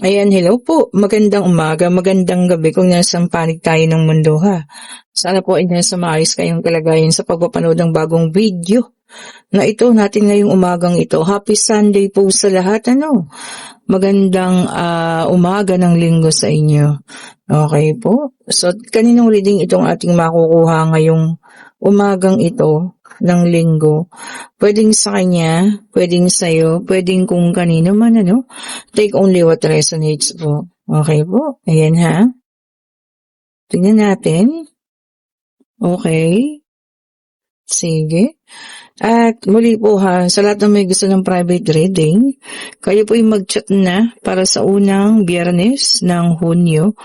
Ayan, hello po. Magandang umaga, magandang gabi kung nasang panig tayo ng mundo ha. Sana po ay nasa maayos kayong kalagayan sa pagpapanood ng bagong video na ito natin ngayong umagang ito. Happy Sunday po sa lahat. Magandang umaga ng linggo sa inyo. Okay po. So, kaninong reading itong ating makukuha ngayong umagang ito ng linggo? Pwedeng sa kanya, pwedeng sa'yo, pwedeng kung kanino man, Take only what resonates po. Okay po. Ayan ha. Tingnan natin. Okay. Sige. At muli po ha, sa lahat ng may gusto ng private reading, kayo po yung mag-chat na para sa unang Biyernes ng Hunyo.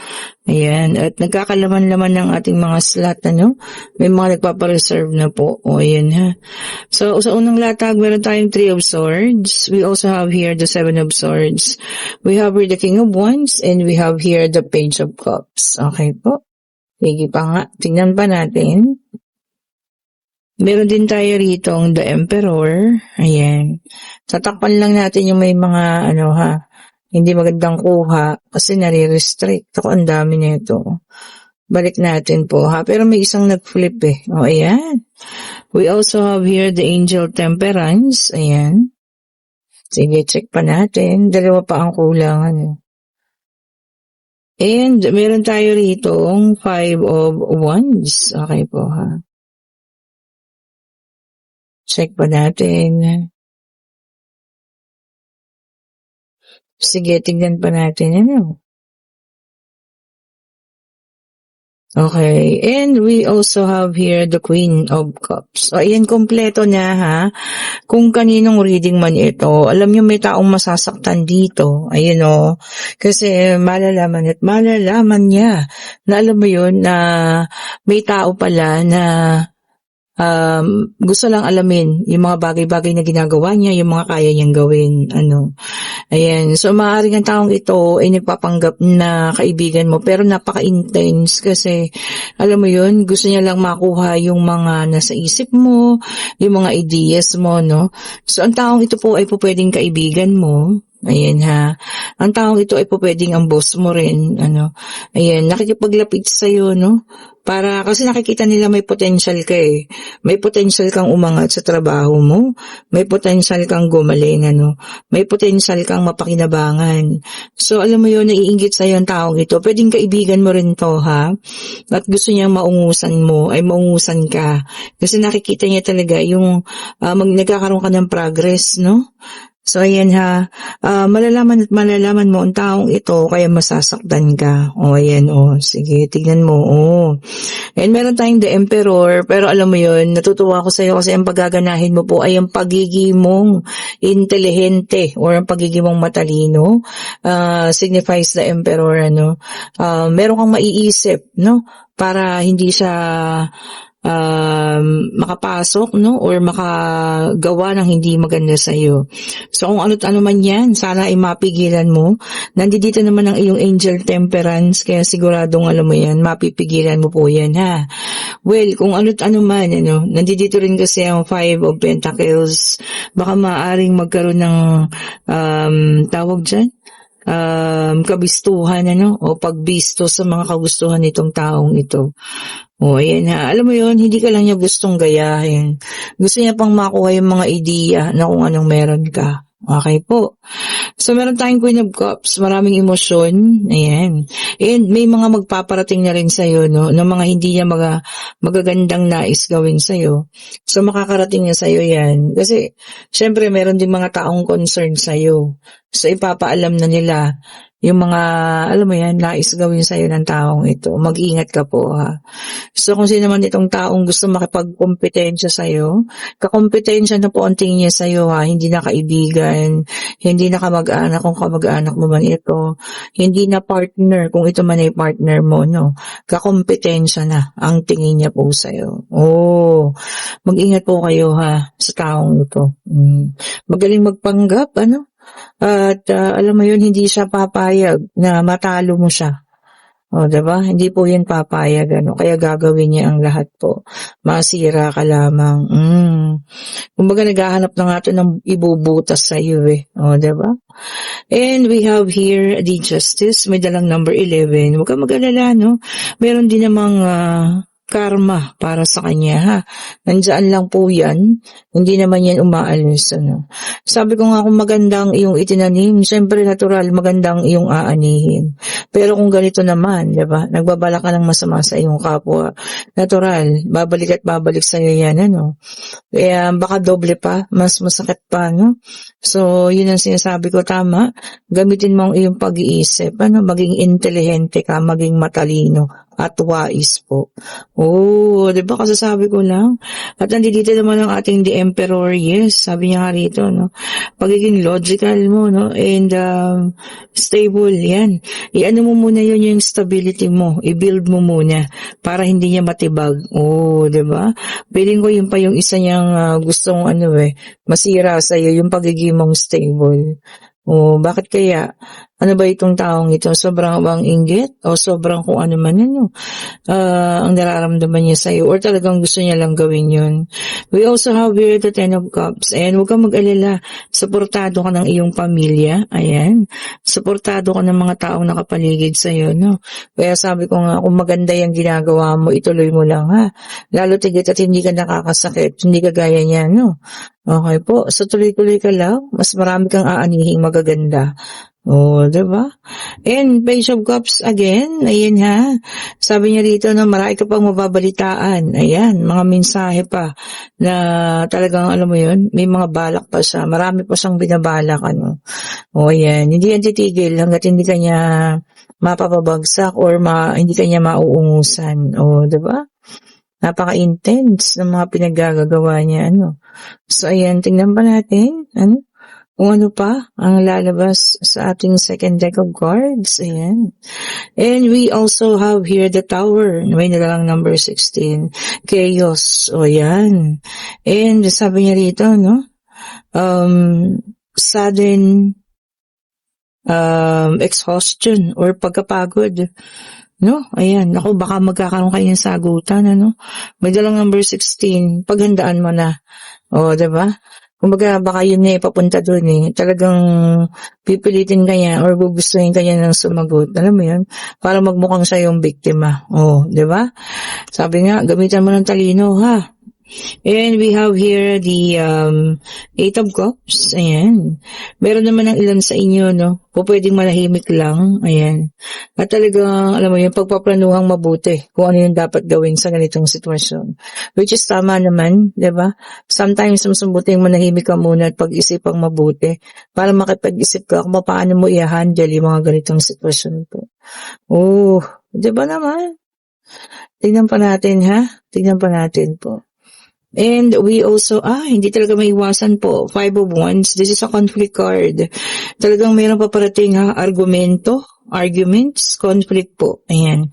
Ayan, at nagkakalaman-laman ng ating mga slot, May mga nagpapareserve na po. O, ayan ha. So, sa unang latag, meron tayong 3 of Swords. We also have here the 7 of Swords. We have here the King of Wands, and we have here the Page of Cups. Okay po. Sige pa nga. Tingnan pa natin. Meron din tayo rito ang The Emperor. Ayan. Tatakpan lang natin yung may mga, hindi magandang kuha kasi nare-restrict. Ako, ang dami nito. Balik natin po, ha? Pero may isang nag-flip eh. O, ayan. We also have here the Angel Temperance. Ayan. Sige, check pa natin. Dalawa pa ang kulang, And meron tayo rito ang 5 of Wands. Okay po, ha? Check pa natin. Sige, tignan pa natin. Okay. And we also have here the Queen of Cups. So, ayan, kompleto na ha. Kung kaninong reading man ito, alam nyo may taong masasaktan dito. Ayun o. Kasi malalaman at malalaman niya na alam mo yun na may tao pala na gusto lang alamin yung mga bagay-bagay na ginagawa niya, yung mga kaya niyang gawin, Ayan. So, maaaring ang taong ito ay nagpapanggap na kaibigan mo, pero napaka-intense kasi, alam mo yun, gusto niya lang makuha yung mga nasa isip mo, yung mga ideas mo, no? So, ang taong ito po ay po pwedeng kaibigan mo. Ayan ha. Ang taong ito ay po pwedeng ang boss mo rin, Ayan, nakikipaglapit sa'yo, no? Para, kasi nakikita nila may potential ka eh. May potential kang umangat sa trabaho mo. May potential kang gumaling, May potential kang mapakinabangan. So, alam mo yun, naiinggit sa'yo ang taong ito. Pwedeng kaibigan mo rin to, ha? At gusto niya maungusan mo, ay maungusan ka. Kasi nakikita niya talaga yung nagkakaroon ka ng progress, no? So, ayan ha, malalaman at malalaman mo ang taong ito kaya masasaktan ka. O, ayan, sige, tignan mo, And meron tayong The Emperor, pero alam mo yun, natutuwa ako sa'yo kasi ang paggaganahin mo po ay ang pagiging mong intelihente or ang pagiging mong matalino. Signifies the Emperor, meron kang maiisip, no? Para hindi siya makapasok, no? Or makagawa ng hindi maganda sa iyo. So, kung ano't ano man yan, sana ay mapigilan mo. Nandito naman ang iyong Angel Temperance, kaya siguradong alam mo yan, mapipigilan mo po yan, ha? Well, kung ano't ano man, nandito rin kasi ang 5 of Pentacles, baka maaring magkaroon ng, tawag dyan, kabistuhan, o pagbisto sa mga kagustuhan nitong taong ito. O, ayan ha. Alam mo yun, hindi ka lang niya gustong gayahin. Gusto niya pang makuha yung mga ideya na kung anong meron ka. Okay po. So, meron tayong Queen of Cups. Maraming emosyon. Ayan. And may mga magpaparating na rin sa'yo, no? Ng mga hindi niya magagandang nais gawin sa'yo. So, makakarating niya sa'yo yan. Kasi, syempre, meron din mga taong concern sa'yo. So, ipapaalam na nila yung mga, alam mo yan, nais gawin sa'yo ng taong ito. Mag-ingat ka po, ha. So, kung sino man itong taong gusto makipagkompetensya sa'yo, kakompetensya na po ang tingin niya sa'yo, ha. Hindi na kaibigan, hindi na kamag-anak kung kamag-anak mo man ito, hindi na partner kung ito man ay partner mo, no. Kakompetensya na ang tingin niya po sa'yo. Mag-ingat po kayo, ha, sa taong ito. Magaling magpanggap, At alam mo yun, hindi siya papayag na matalo mo siya. O, 'di ba? Hindi po 'yun papayag ano, kaya gagawin niya ang lahat po. Masira ka lamang. Kumbaga naghahanap na nga 'to ng ibubutas sa'yo, eh, oh, 'di ba? And we have here the Justice, may dalang number 11. Huwag kang mag-alala 'no, meron din namang, karma para sa kanya ha. Nandiyan lang po 'yan, hindi naman 'yan umaalis ano. Sabi ko nga kung maganda ang iyong itinanim, siyempre natural maganda ang iyong aanihin. Pero kung ganito naman, 'di ba, nagbabala ka ng masama sa iyong kapwa, natural babalik at babalik sa'yo 'yan ano. Kaya baka doble pa, mas masakit pa 'no. So, 'yun ang sinasabi ko, tama, gamitin mo ang iyong pag-iisip ano, maging intelihente ka, maging matalino at wais po. Oh, 'di ba kasasabi ko lang? At nandito naman ang ating The Emperor, yes, sabi niya nga rito 'no, pagiging logical mo 'no, and stable 'yan. I-ano mo muna 'yun, yung stability mo, i-build mo muna para hindi niya matibag. Oh, 'di ba? Feeling ko yun pa yung isa niyang gustong ano masira sa iyo, yung pagiging mong stable. Oh, bakit kaya? Ano ba itong taong ito? Sobrang bang inggit o sobrang kung ano man ano, ang nararamdaman niya sa'yo or talagang gusto niya lang gawin yun. We also have here the Ten of Cups and huwag kang mag-alala, suportado ka ng iyong pamilya, ayan, suportado ka ng mga taong nakapaligid sa'yo, no? Kaya sabi ko nga, kung maganda yung ginagawa mo, ituloy mo lang ha, lalo tigit at hindi ka nakakasakit, hindi ka gaya niya, no? Okay po, so tuloy-tuloy ka lang, mas marami kang aanihing magaganda. Oh, 'di ba? And Page of Cups again, ayan ha. Sabi niya rito na marami ka pang mababalitaan. Ayan, mga mensahe pa na talagang alam mo 'yun, may mga balak pa siya. Marami pa siyang binabalak ano. Oh, ayan, hindi yan titigil hangga't hindi kanya mapapabagsak or hindi kanya mauungusan. Oh, 'di ba? Napaka-intense ng mga pinaggagawa niya ano. So ayan, tingnan pa natin ano kung ano pa ang lalabas sa ating second deck of cards. Ayan. And we also have here the Tower. May nalalang number 16. Chaos. O yan. And sabi niya rito, no? Sudden exhaustion or pagkapagod. No? Ayan. Naku, baka magkakaroon kayo ng sagutan, ano? May dalang number 16. Paghandaan mo na. O, diba? Kumbaga, baka yun papunta doon Talagang pipilitin kanya or gugustuhin kanya ng sumagot. Alam mo yun? Para magmukhang siya yung biktima. Oh, di ba? Sabi nga, gamitan mo ng talino, ha? And we have here the Eight of Cups. Ayan. Meron naman ng ilan sa inyo, no? O pwedeng malahimik lang. Ayan. At talagang, alam mo yun, pagpaplanuhang mabuti kung ano yung dapat gawin sa ganitong sitwasyon. Which is tama naman, di ba? Sometimes, mas mabuting manahimik ka muna at pag-isipang mabuti para makipag-isip ka kung paano mo i-handle yung mga ganitong sitwasyon po. Oh, di ba naman? Tingnan pa natin, ha? Tingnan pa natin po. And we also, hindi talaga maiwasan po. Five of Wands, this is a conflict card. Talagang mayroon pa parating arguments, conflict po. Ayan.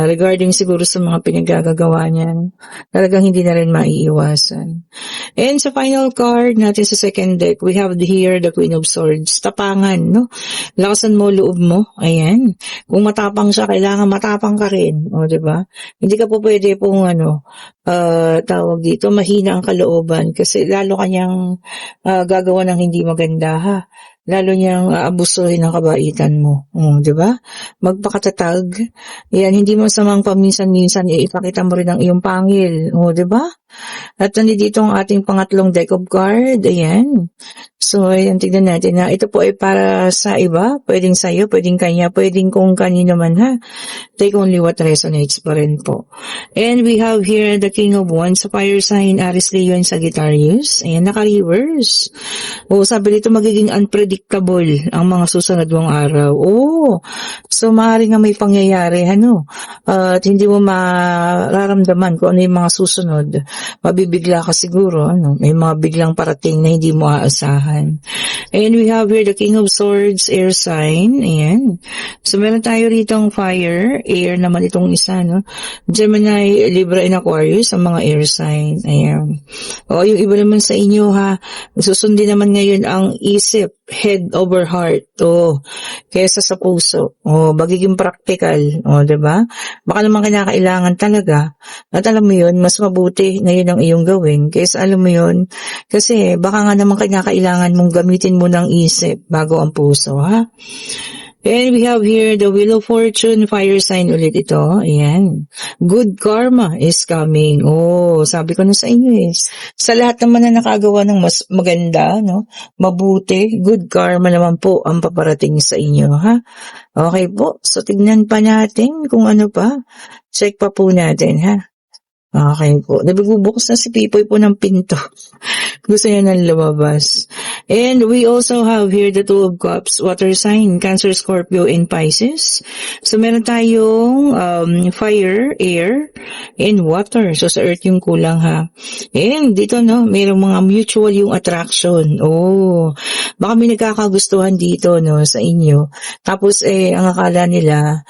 Regarding siguro sa mga pinaggagawa niyan, talagang hindi na rin maiiwasan. And sa final card natin sa second deck, we have here the Queen of Swords. Tapangan, no? Lakasan mo loob mo. Ayan. Kung matapang siya, kailangan matapang ka rin. O, diba? Hindi ka po pwede pong tawag dito, mahina ang kalooban kasi lalo kanyang gagawa ng hindi maganda, ha? Lalo niyang aabusuhin ang kabaitan mo. Di ba? Magpakatatag. Yan, hindi mo samang paminsan-minsan ipakita mo rin ang iyong pangil. Di ba? At nandito ang ating pangatlong deck of card. Ayan. So, ayan, tignan natin na ito po ay para sa iba. Pwedeng sa'yo, pwedeng kanya, pwedeng kung kanino man, ha? Take only what resonates pa rin po. And we have here the King of Wands sa fire sign, Aries, Leo, and Sagittarius. Ayan, naka-reverse. Sabi dito magiging unpredictable ang mga susunod mong araw. So maaaring nga may pangyayari, at hindi mo mararamdaman kung ano yung mga susunod. Mabibigla ka siguro, may mga biglang parating na hindi mo aasahan. And we have here the King of Swords, air sign. Ayan. So meron tayo rito ang fire, air naman itong isa, Gemini, Libra, and Aquarius, ang mga air sign. Ayan. O yung iba naman sa inyo ha, susundin naman ngayon ang isip, head over heart, kesa sa puso. Magiging practical, 'di ba? Baka naman kinakailangan talaga. At alam mo yun, mas mabuti ngayon ang iyong gawin kaysa alam mo yun, kasi baka nga naman kinakailangan mong gamitin mo ng isip bago ang puso, ha? And we have here the Wheel of Fortune, fire sign ulit ito. Ayan. Good karma is coming. Sabi ko na sa inyo sa lahat naman na nakagawa ng mas maganda, no? Mabuti, good karma naman po ang paparating sa inyo, ha? Okay po. So, tignan pa natin kung ano pa. Check pa po natin, ha? Okay po. Nabibubukos na si Pipoy po ng pinto. Gusto niya nang lumabas. And we also have here the Two of Cups, water sign, Cancer, Scorpio, and Pisces. So meron tayong fire, air, and water. So sa earth yung kulang, ha. And dito, no, mayroong mga mutual yung attraction. Baka may nagkakagustuhan dito, no, sa inyo. Tapos ang akala nila,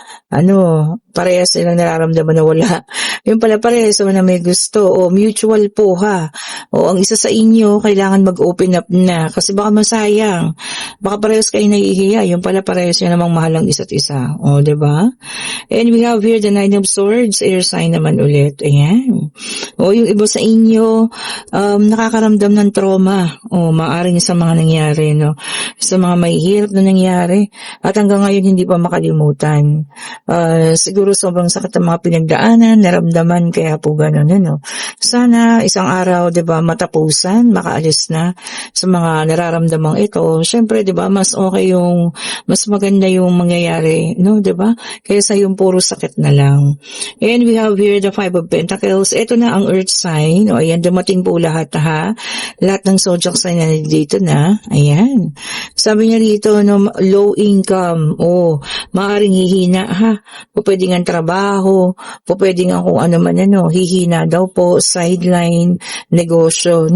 parehas silang nararamdaman na wala. Yung pala parehas na may gusto. Mutual po, ha. Ang isa sa inyo, kailangan mag-open up na. Kasi baka masayang. Baka parehas kayo nahihiya. Yung pala parehas nyo namang mahal ang isa't isa. Diba? And we have here the Nine of Swords, air sign naman ulit. Ayan. Yung iba sa inyo, nakakaramdam ng trauma. Maaring sa mga nangyari, no? Sa mga mahihirap na nangyari. At hanggang ngayon, hindi pa makalimutan. Siguro sobrang sakit ang mga pinagdaanan, naramdaman, kaya po ganun, Sana isang araw, 'di ba, matapusan, makaalis na sa mga nararamdamang ito. Syempre, 'di ba, mas maganda yung mangyayari, 'di ba? Kaysa yung puro sakit na lang. And we have here the Five of Pentacles. Ito na ang earth sign. Ayan, dumating po lahat, ha. Lahat ng zodiac sign na dito na. Ayan. Sabi niya dito, low income. Maaring hihina, ha. Pwedeng ang trabaho, pwedeng ang kung ano man, hihina daw po, sideline, negosyo,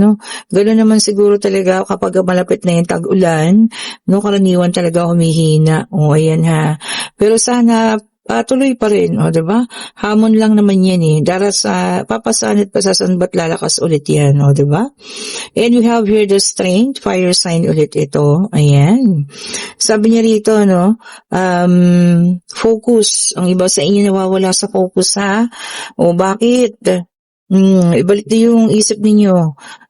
Ganoon naman siguro talaga kapag malapit na yung tag-ulan, karaniwan talaga humihina. Ayan, ha. Pero sana tuloy pa rin, diba? Hamon lang naman yan, papasan at pasasan ba't lalakas ulit yan, diba? And we have here the Strength, fire sign ulit ito. Ayan. Sabi niya rito, focus. Ang iba sa inyo nawawala sa focus, ha? Bakit? Ibalik niyo yung isip ninyo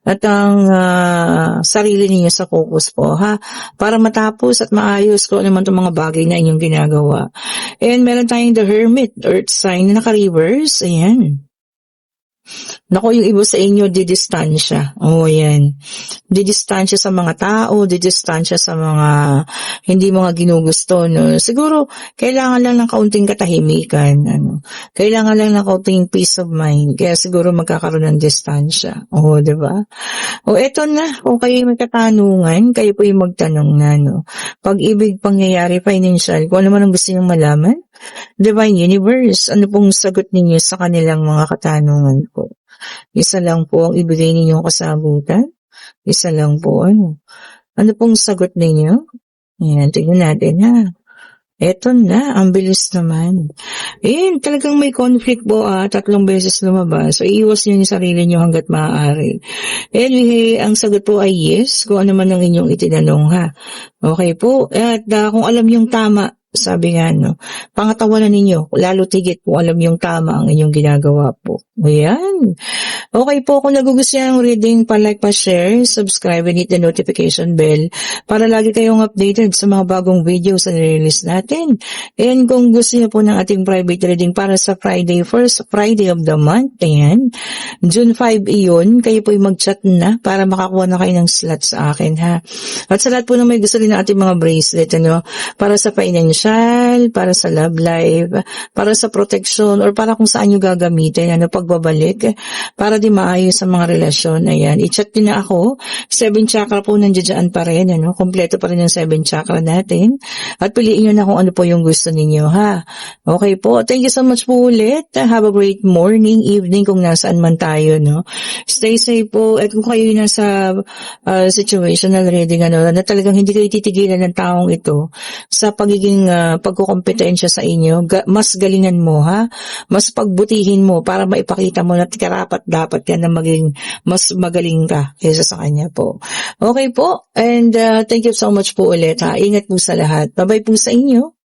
at ang sarili ninyo sa focus po, ha? Para matapos at maayos ko naman itong mga bagay na inyong ginagawa. And meron tayong the Hermit, earth sign na naka-reverse. Ayan. Nako, yung iba sa inyo, didistansya. Ayan. Didistansya sa mga tao, didistansya sa mga hindi mga ginugusto, Siguro, kailangan lang ng kaunting katahimikan, Kailangan lang ng kaunting peace of mind. Kaya siguro magkakaroon ng distansya. Diba? Eto na. Kung kayo may katanungan, kayo po yung magtanong na, Pag-ibig, pangyayari, financial, kung ano man ang gusto niyong malaman, Divine Universe, ano pong sagot ninyo sa kanilang mga katanungan po? Isa lang po ang ibigay ninyong kasagutan? Isa lang po, Ano pong sagot ninyo? Ayan, tingnan natin, ha. Eto na, ang bilis naman. Talagang may conflict po, 3 beses lumabas. So, iwas niyo yung sarili niyo hanggat maaari. Anyway, ang sagot po ay yes, kung ano man ang inyong itinanong, ha. Okay po. At kung alam yung tama, sabi nga, pangatawanan ninyo, lalo tigit kung alam yung tama ang inyong ginagawa po. Ayan. Okay po, kung nagugustuhan ang reading, pa-like, pa-share, subscribe, and hit the notification bell para lagi kayong updated sa mga bagong videos na nirelease natin. And kung gusto niyo po ng ating private reading para sa Friday, first Friday of the month, ayan, June 5 iyon, kayo po mag-chat na para makakuha na kayo ng slot sa akin, ha. At sa lahat po na may gusto rin ng ating mga bracelet, para sa financial, para sa love life, para sa protection, or para kung saan nyo gagamitin, pagbabalik, para di maayos sa mga relasyon. Ayan, i-chat din na ako. 7 chakra po nandiyan pa rin, kompleto pa rin yung 7 chakra natin. At piliin nyo na kung ano po yung gusto ninyo, ha. Okay po, thank you so much po ulit. Have a great morning, evening, kung nasaan man tayo, Stay safe po. At kung kayo nasa situational reading, na talagang hindi kayo titigilan ng taong ito sa pagiging pagkukompetensya sa inyo, mas galingan mo, ha? Mas pagbutihin mo para maipakita mo na karapat dapat yan na maging mas magaling ka kaysa sa kanya po. Okay po, and thank you so much po ulit, ha? Ingat po sa lahat. Bye-bye po sa inyo.